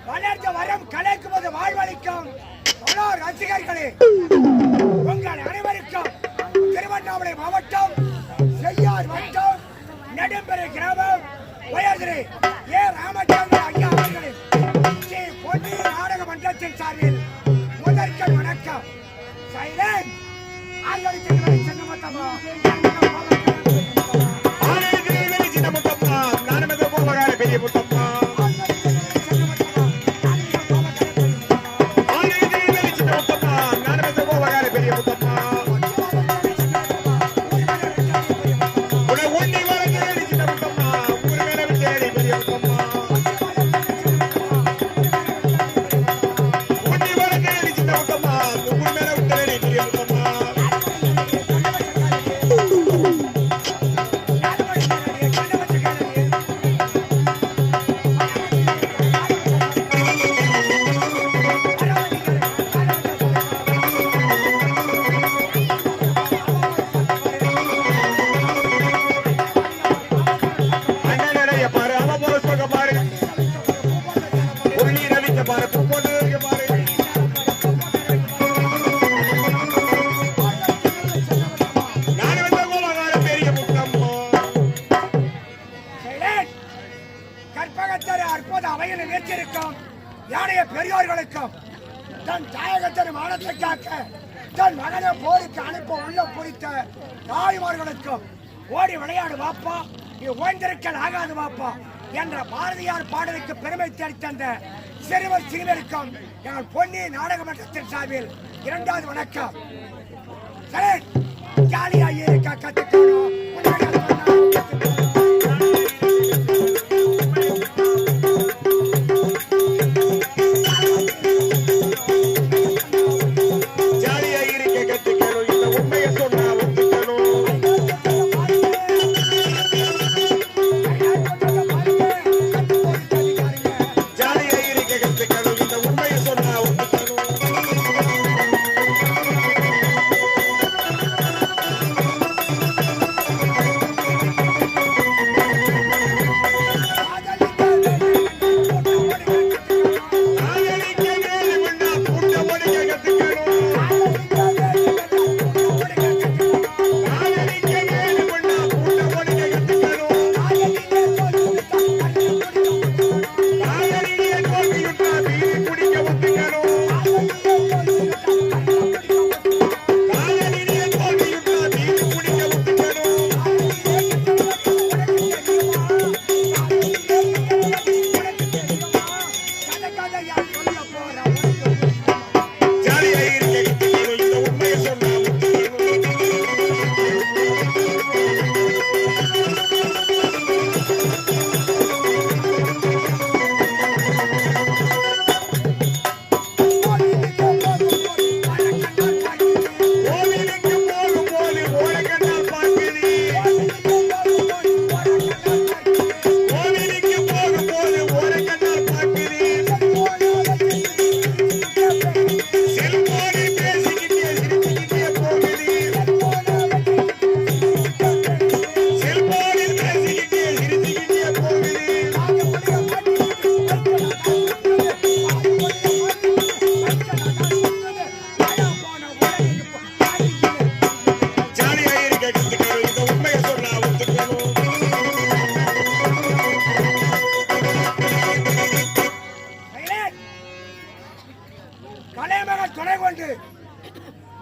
வளர்ந்த வரம் கலைக்கும் போது வாழ்வளிக்கும் ரசிகர்களே, உங்கள் அனைவருக்கும் திருவண்ணாமலை மாவட்டம் செய்யார் வட்டம் நெடும்பெறை கிராமம் உயர்திரு ஏ ராமச்சந்திரன் ஐயா அவர்களின் ஸ்ரீ பொன்னி நாடக மன்றத்தின் சார்பில் முதற்கண் வணக்கம். சைலண்ட் சின்னமத்தம்மா பெரிய முத்தம்மா பெரியோர்களுக்கும் தன் தாயகத்தின் மானத்தை காக்க தன் மகனை போருக்கு அனுப்ப உள்ள குறித்த தாய்மார்களுக்கும் ஓடி விளையாடு வாப்பா, நீ ஓய்ந்திருக்கல் ஆகாது வாப்பா என்ற பாரதியார் பாடலுக்கு பெருமை தேடி தந்த சிறுவர் சிறுவருக்கும் எங்கள் பொன்னி நாடக மன்றத்தின் சார்பில் இரண்டாவது வணக்கம். ஜாலியா இருக்க கத்துக்கணும்.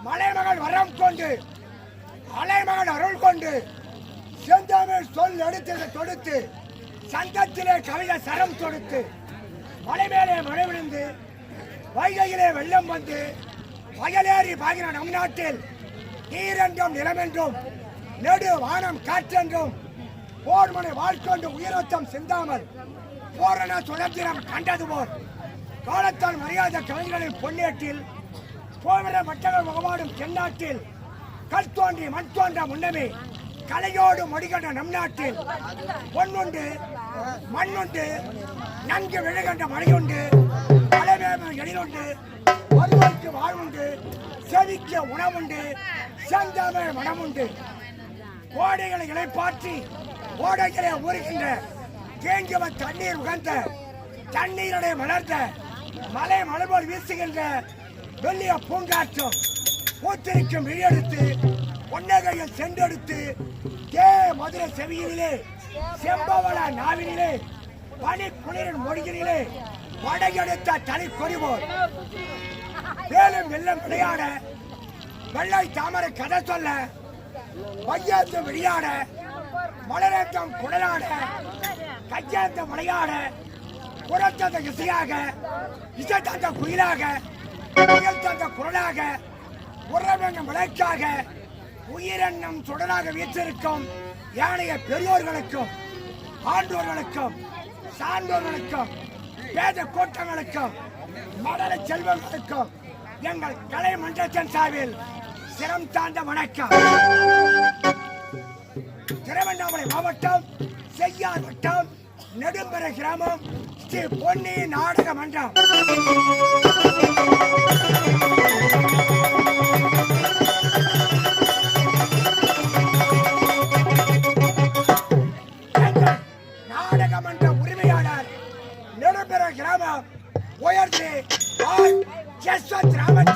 மலைமகள் வரம் கொண்டு அலைமகள் அருள் கொண்டு செந்தமிழ் சொல் எடுத்து தொடுத்து சங்கத்திலே கவிதை சரம் தொடுத்து மலை மேலே மழை விழுந்து வைகையிலே வெள்ளம் வந்து வயலேறி பாகிற நம் நாட்டில் நீரென்றும் நிலமென்றும் நெடு வானம் காற்றென்றும் போர்மனை வாழ்க்கொண்டு உயிரோத்தம் சிந்தாமல் பூரண சுதந்திரம் கண்டது போல் காலத்தால் மரியாதை கவிஞர்களின் பொன்னேட்டில் போவிட மட்டங்கள் முகமாடும் தென்னாட்டில் கல் தோன்றி மண் தோன்ற முன்னமே கலையோடு முடிகின்ற நம் நாட்டில் பொன்னுண்டு மண்ணுண்டு நன்கு விழுகின்ற மழையுண்டு மலைமேம எழிலுண்டு ஒருவருக்கு வாழ்வுண்டு செவிக்க உணவுண்டு செந்தமிழ் மனமுண்டு கோடைகளை இலைப்பாற்றி ஓடைகளை ஊறுகின்ற தேங்கிய தண்ணீர் உகந்த தண்ணீருடைய மலர்ந்த மலை மலர்போல் வீசுகின்ற வெள்ளிய பூங்காற்றம் பூத்திருக்கும் விழியெடுத்து பொன்னகையில் சென்றெடுத்து தே மதுரை செவியிலே செம்பவள நாவினிலே பனி குளிரின் மொழியிலே வடையெடுத்த தனி கொடிபோல் மேலும் வெள்ளம் விளையாட வெள்ளை தாமரை கதை சொல்ல பையாத்து விளையாட மலரேத்தம் குடலாட கையாத்த விளையாட புறத்தந்த இசையாக இசை தந்த குயிலாக புயல் தந்த குரலாக உறவென்னும் விளக்காக உயிரென்னும் சுடராக வீற்றிருக்கும் ஏனைய பெரியோர்களுக்கும் ஆண்டோர்களுக்கும் சான்றோர்களுக்கும் பேத கூட்டங்களுக்கும் மடல செல்வங்களுக்கும் எங்கள் கலை மன்றத்தின் சார்பில் சிரம் தாழ்ந்த வணக்கம். திருவண்ணாமலை மாவட்டம் செய்யார் வட்டம் நெடும்பெற கிராமம் ஸ்ரீ பொன்னி நாடக மன்றம். நாடக மன்ற உரிமையாளர் நெடும்பெற கிராமம் உயர்ந்து ராமச்சந்திரன்.